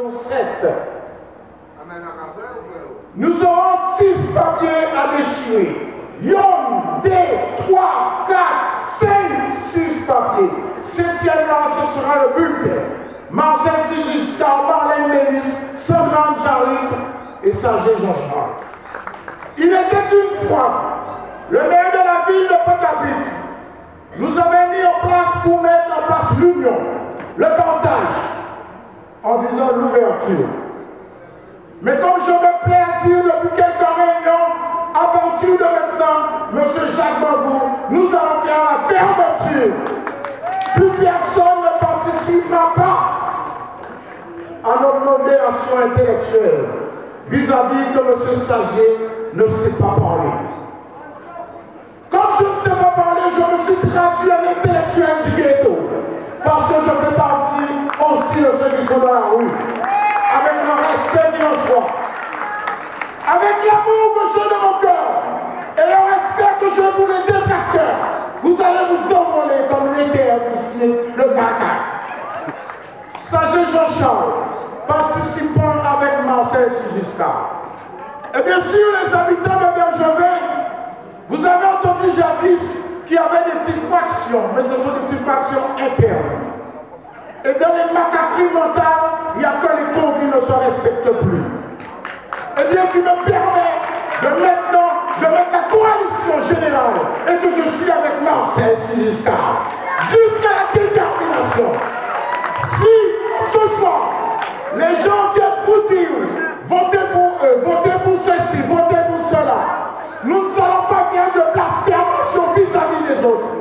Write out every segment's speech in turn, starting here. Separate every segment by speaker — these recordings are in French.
Speaker 1: version 7. Nous aurons 6 papiers à déchirer. 1, 2, 3, 4, 5, 6 papiers. 7e, ce sera le bulletin. Marcel Sigiscard, Marlène Mélis, Sandra Jaric et Serge Jean-Charles. Il était une fois le maire de la ville de Pointe-à-Pitre nous avait mis en place pour mettre en place l'union, le partage, en disant l'ouverture. Mais comme je me plais à dire depuis quelques réunions, à partir de maintenant, M. Jacques Bambou, nous allons faire la fermeture. Plus personne ne participera pas à notre modération intellectuelle vis-à-vis de M. Sager ne sait pas parler. Comme je ne sais pas parler, je me suis traduit en intellectuel du ghetto. Parce que je fais partie aussi de ceux qui sont dans la rue. Avec le respect qui en soit. Avec l'amour que j'ai dans mon cœur. Et le respect que j'ai pour les détracteurs. Vous allez vous envoler comme l'éther le matin. Sager Jean-Charles, participant avec Marcel Sigiscard. Et bien sûr, les habitants de Bergevin, vous avez entendu jadis qu'il y avait des petites fractions, mais ce sont des petites fractions internes. Et dans les macaqueries mentales, il n'y a que les cons qui ne se respectent plus. Et bien, qui me permet de maintenant de mettre la coalition générale et que je suis avec Marcel Sigiscard jusqu'à la détermination. Si ce soir, les gens viennent vous dire votez pour eux, votez pour ceci, votez pour cela, nous ne allons pas faire de blasphémation vis-à-vis des autres.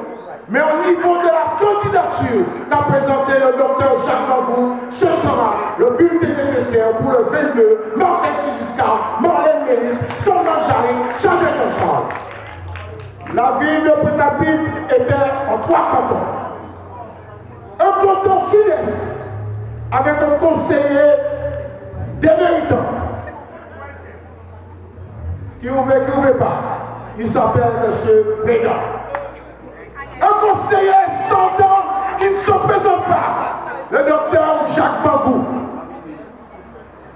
Speaker 1: Mais au niveau de la candidature qu'a présenté le docteur Jacques Bambou, ce sera le bulletin nécessaire pour le 22, Marcel Sigiscard, Marlène Mélis, Sandra Jaric, Serge Jean-Charles. La ville de Pointe-à-Pitre était en 3 cantons. Un canton sud-est avec un conseiller déméritant qui ouvre pas. Il s'appelle M. Béda. Un conseiller sortant qui ne se présente pas, le docteur Jacques Bambou.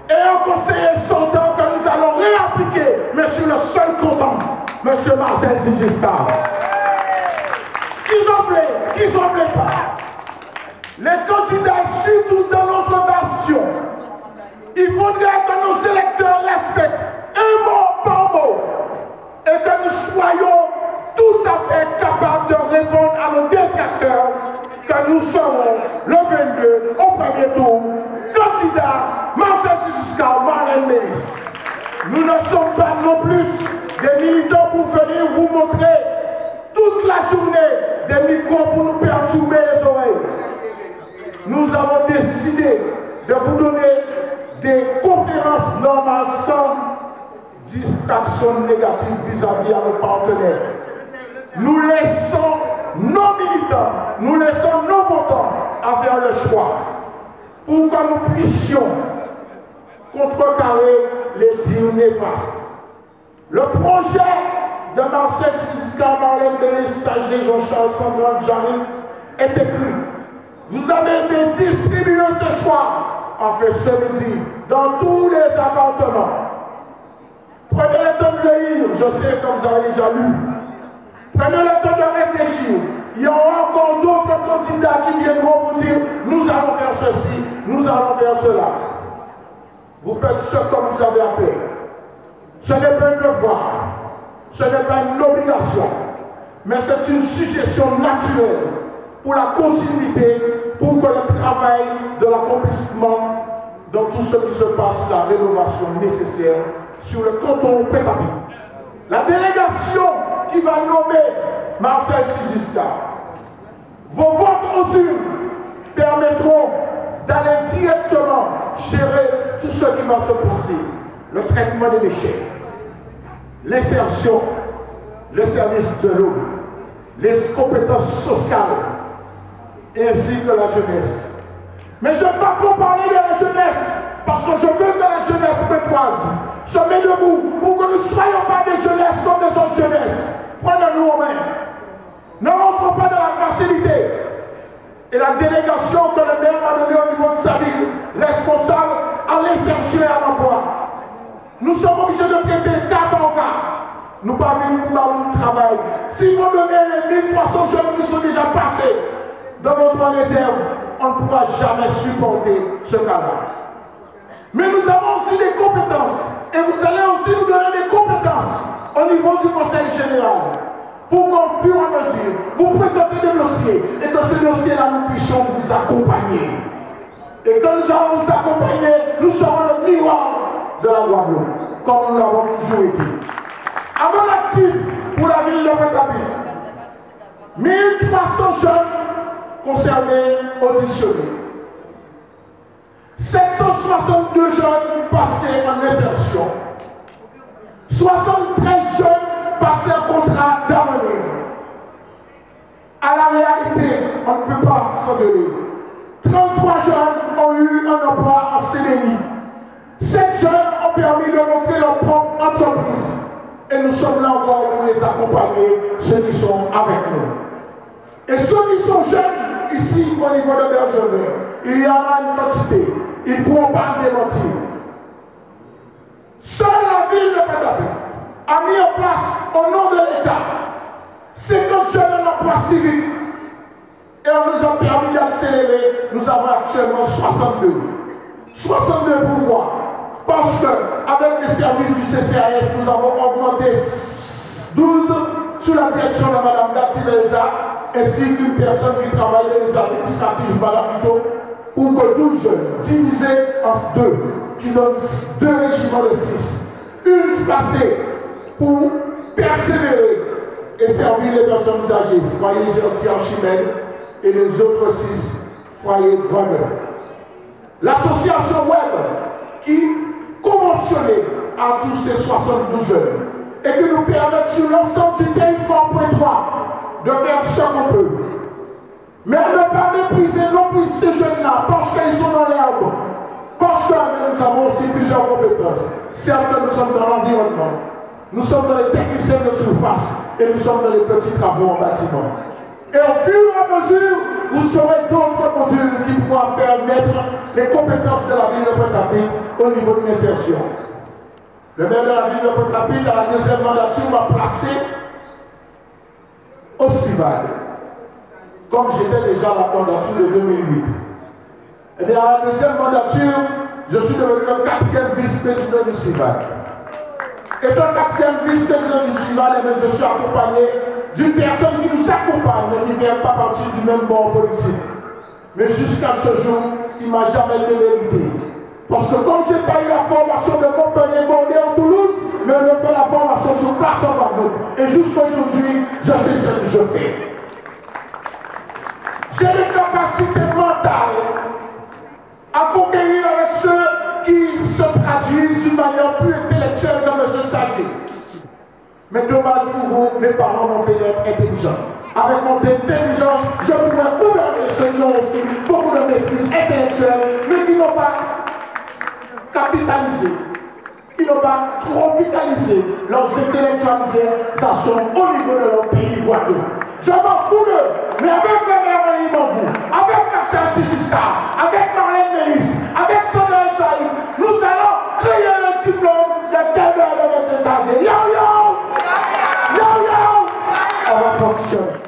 Speaker 1: Et un conseiller sortant que nous allons réappliquer, mais sur le seul comptant, M. Marcel Sigiscard. Qu'ils en plaît pas. Les candidats, surtout dans notre bastion, il faudrait que nos électeurs respectent un mot par mot et que nous soyons tout à fait capables de répondre à nos détracteurs que nous serons le 22 au premier tour candidat Marcel Sigiscard, Marlène Mélis. Nous ne sommes pas non plus des militants pour venir vous montrer toute la journée des micros pour nous perturber les oreilles. Nous avons décidé de vous donner des conférences normales sans distraction négative vis-à-vis à nos partenaires. Nous laissons nos militants, nous laissons nos votants à faire le choix pour que nous puissions contrecarrer les dires néfastes. Le projet de Marcel Sigiscard, Marlène Mélis, Serge Jean-Charles, Sandra Jaric est écrit. Vous avez été distribués ce soir, en fait ce midi, dans tous les appartements. Prenez le temps de lire, je sais que vous avez déjà lu. Prenez le temps de réfléchir. Il y aura encore d'autres candidats qui viendront vous dire nous allons faire ceci, nous allons faire cela. Vous faites ce que vous avez à faire. Ce n'est pas un devoir, ce n'est pas une obligation, mais c'est une suggestion naturelle pour la continuité, pour que le travail de l'accomplissement dans tout ce qui se passe, la rénovation nécessaire sur le canton Pointe-à-Pitre. La délégation qui va nommer Marcel Sigiscard, vos votes aux urnes permettront d'aller directement gérer tout ce qui va se passer. Le traitement des déchets, l'insertion, le service de l'eau, les compétences sociales, ainsi que la jeunesse. Mais je ne vais pas trop parler de la jeunesse, parce que je veux que la jeunesse pétroise se mette debout pour que nous ne soyons pas des jeunesses comme des autres jeunesses. Prenez-nous en main. Ne rentrons pas dans la facilité. Et la délégation que le maire a donnée au niveau de sa ville, responsable, insertion et à l'emploi. Nous sommes obligés de traiter cas par cas. Nous ne pouvons pas faire notre travail. Si vous donnez les 1300 jeunes qui sont déjà passés dans notre réserve, on ne pourra jamais supporter ce cas-là. Mais nous avons aussi des compétences. Et vous allez aussi nous donner des compétences au niveau du Conseil général. Pour qu'au fur et à mesure, vous présentez des dossiers. Et que ces dossiers-là, nous puissions vous accompagner. Et quand nous allons vous accompagner, nous serons le miroir de la Guadeloupe. Comme nous l'avons toujours été. À mon actif pour la ville de Pointe-à-Pitre, 1300 jeunes concernés auditionnés. 762 jeunes passés en insertion. 73 jeunes passés en contrat d'avenir. À la réalité, on ne peut pas s'en donner. 33 jeunes ont eu un emploi en CDI. 7 jeunes ont permis de monter leur propre entreprise. Et nous sommes là encore pour les accompagner, ceux qui sont avec nous. Et ceux qui sont jeunes ici au niveau de Bergevin, il y en a une quantité. Ils ne pourront pas me démentir. Seule la ville de Pointe-à-Pitre a mis en place, au nom de l'État, 50 jeunes en emploi civique. Et on nous a permis d'accélérer. Nous avons actuellement 62. 62 pourquoi? Parce qu'avec les services du CCAS, nous avons augmenté 12 sous la direction de Mme Gatti Belza, ainsi qu'une personne qui travaille dans les administratifs, Mme Vito, pour que 12 jeunes divisés en 2, qui donnent 2 régiments de 6. Une placée pour persévérer et servir les personnes âgées, foyer gentil en Chimène, et les autres 6 foyers Grandeur. L'association web qui conventionnait à tous ces 72 jeunes et qui nous permet sur l'ensemble du territoire de faire ce qu'on peut. Mais on ne peut pas mépriser non plus ces jeunes-là parce qu'ils sont dans l'herbe. Parce que nous avons aussi plusieurs compétences. Certes, nous sommes dans l'environnement, nous sommes dans les techniciens de surface et nous sommes dans les petits travaux en bâtiment. Et au fur et à mesure, vous saurez d'autres modules qui pourront permettre les compétences de la ville de Pointe-à-Pitre au niveau de l'insertion. Le maire de la ville de Pointe-à-Pitre, dans la deuxième mandature, m'a placé au CIVAD, comme j'étais déjà à la mandature de 2008. Et bien, à la deuxième mandature, je suis devenu le 4e vice-président du CIVAD. Étant 4e vice-président du CIVAD, je suis accompagné d'une personne qui nous accompagne, mais qui ne vient pas partir du même bord politique. Mais jusqu'à ce jour, il ne m'a jamais démérité. Parce que comme je n'ai pas eu la formation de Montpellier, Bordeaux, Toulouse, mais je fais la formation sur place en Guadeloupe. Et jusqu'à aujourd'hui, je sais ce que je fais. J'ai les capacités mentales à conquérir avec ceux qui se traduisent d'une manière plus intellectuelle comme M. Sager. Mais dommage pour vous, mes parents m'ont fait d'être intelligent. Avec mon intelligence, je pourrais gouverner ceux qui ont aussi beaucoup de maîtrise intellectuelle, mais qui n'ont pas capitalisé, qui n'ont pas tropicalisé leurs intellectualisations au niveau de leur pays Guadeloupe. Je m'en fous d'eux, mais avec Bernard Mambou, avec Marcel Sigiscard, avec Marlène Mélis, avec Sondel Saïd, nous allons créer le diplôme de Québec de M. Sager. Yo yo! Yo yo! On va fonctionner.